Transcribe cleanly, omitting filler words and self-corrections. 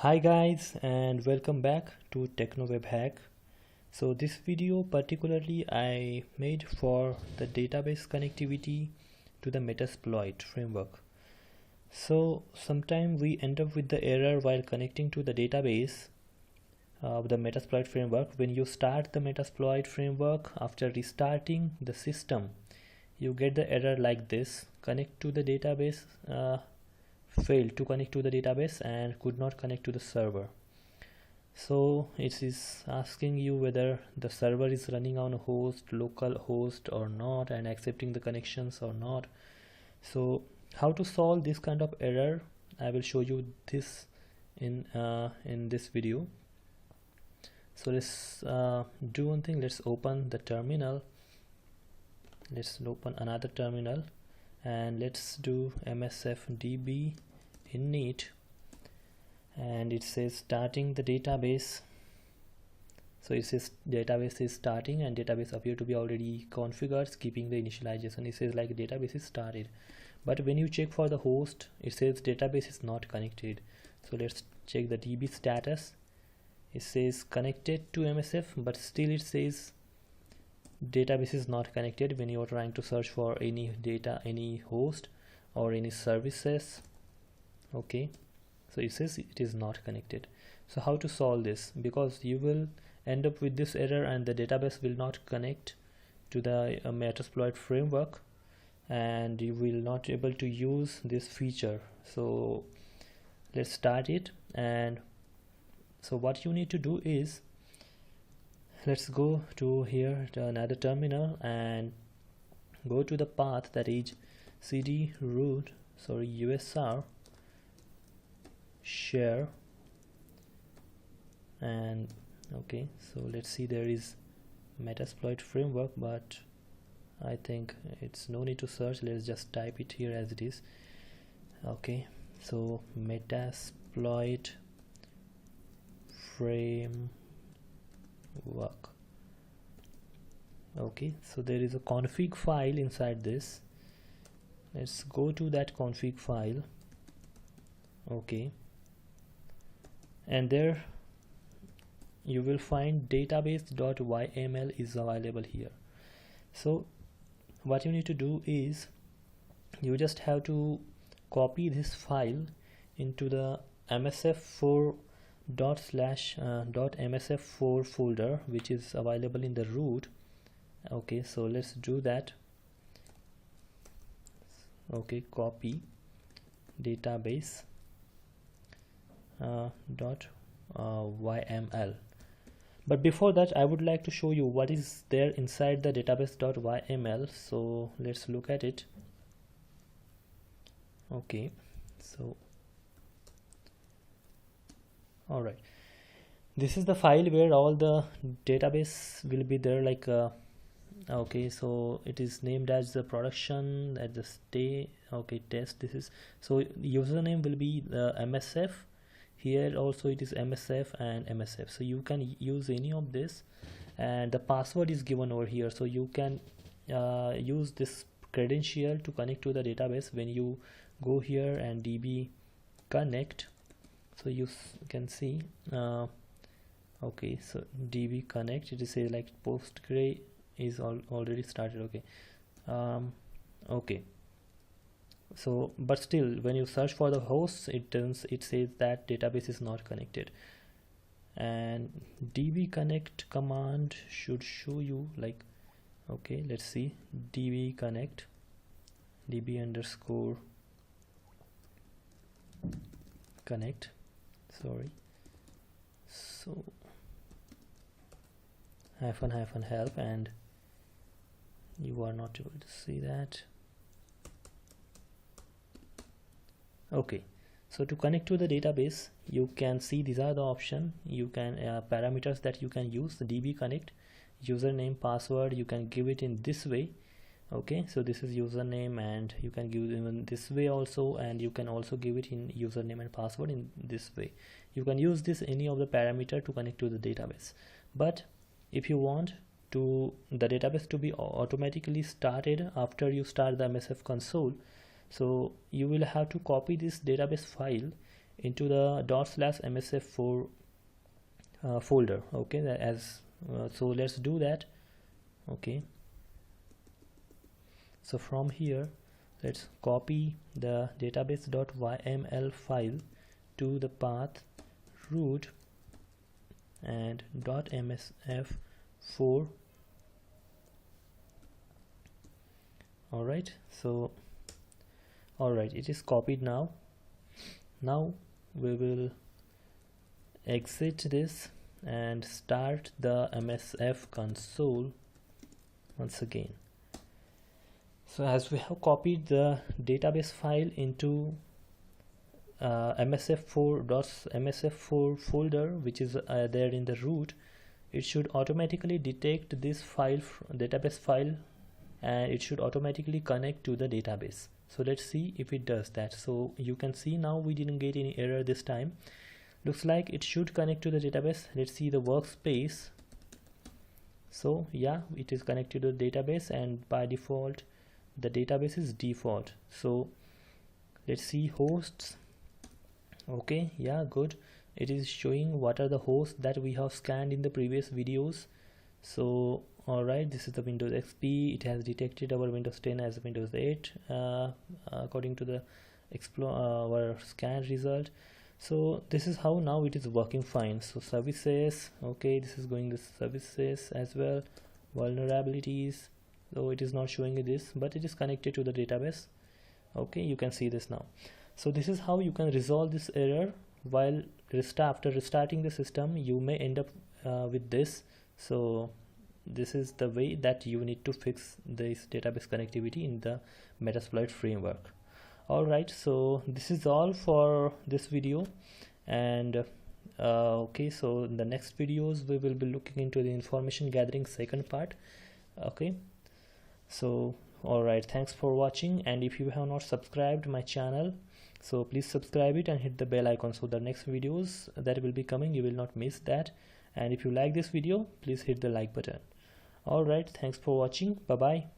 Hi guys, and welcome back to TechnoWeb Hack. So this video particularly I made for the database connectivity to the Metasploit framework. So sometimes we end up with the error while connecting to the database of the Metasploit framework. When you start the Metasploit framework, after restarting the system, you get the error like this: connect to the database, failed to connect to the database and could not connect to the server. So it is asking you whether the server is running on a host, local host or not, and accepting the connections or not. So how to solve this kind of error, I will show you this in this video. So let's do one thing. Let's open the terminal. Let's open another terminal and let's do msfdb init, and it says starting the database. So it says database is starting and database appear to be already configured, skipping the initialization. It says like database is started, but when you check for the host, it says database is not connected. So let's check the db status. It says connected to MSF, but still it says database is not connected when you are trying to search for any data, any host or any services. Okay, so it says it is not connected. So how to solve this? Because you will end up with this error and the database will not connect to the Metasploit framework and you will not able to use this feature. So let's start it. And so what you need to do is, let's go to here to another terminal and go to the path that is cd root usr share. And okay, so let's see, there is Metasploit framework, but I think it's no need to search. Let's just type it here as it is. Okay, so Metasploit framework. Okay, so there is a config file inside this. Let's go to that config file. Okay, and there you will find database.yml is available here. So what you need to do is you just have to copy this file into the msf4./.msf4 folder, which is available in the root. Okay, so let's do that. Okay, copy database .yml. But before that, I would like to show you what is there inside the database.yml. So let's look at it. Okay, so all right, this is the file where all the database will be there, like okay, so it is named as the production at the stay. Okay, test. This is, so username will be the msf. Here also it is msf and msf, so you can use any of this, and the password is given over here. So you can use this credential to connect to the database. When you go here and db connect, so you can see okay, so db connect, it is say like postgre is already started. Okay, okay, so but still when you search for the hosts, it says that database is not connected. And db connect command should show you like, okay, let's see, db connect, db underscore connect, sorry, so hyphen help, and you are not able to see that. Okay, so to connect to the database, you can see these are the options. You can parameters that you can use. The db connect, username, password, you can give it in this way. Okay, so this is username, and you can give it in this way also, and you can also give it in username and password in this way. You can use this any of the parameter to connect to the database. But if you want to the database to be automatically started after you start the MSF console, so you will have to copy this database file into the /msf4 folder. Okay, so let's do that. Okay, so from here let's copy the database.yml file to the path root and .msf4. Alright, so alright, it is copied now. Now we will exit this and start the MSF console once again. So as we have copied the database file into msf4 folder, which is there in the root, it should automatically detect this file, database file, and it should automatically connect to the database. So let's see if it does that. So you can see now we didn't get any error this time. Looks like it should connect to the database. Let's see the workspace. So yeah, it is connected to the database, and by default the database is default. So let's see hosts. Okay, yeah, good. It is showing what are the hosts that we have scanned in the previous videos. So alright, this is the Windows XP. It has detected our Windows 10 as Windows 8 according to the our scan result. So this is how now it is working fine. So services, okay, this is going to services as well. Vulnerabilities, though it is not showing this, but it is connected to the database. Okay, you can see this now. So this is how you can resolve this error while after restarting the system. You may end up with this. So this is the way that you need to fix this database connectivity in the Metasploit framework. Alright, so this is all for this video, and okay, so in the next videos we will be looking into the information gathering second part. Okay, so alright, thanks for watching, and if you have not subscribed my channel, so please subscribe it and hit the bell icon, so the next videos that will be coming you will not miss that. And if you like this video, please hit the like button. Alright, thanks for watching. Bye bye.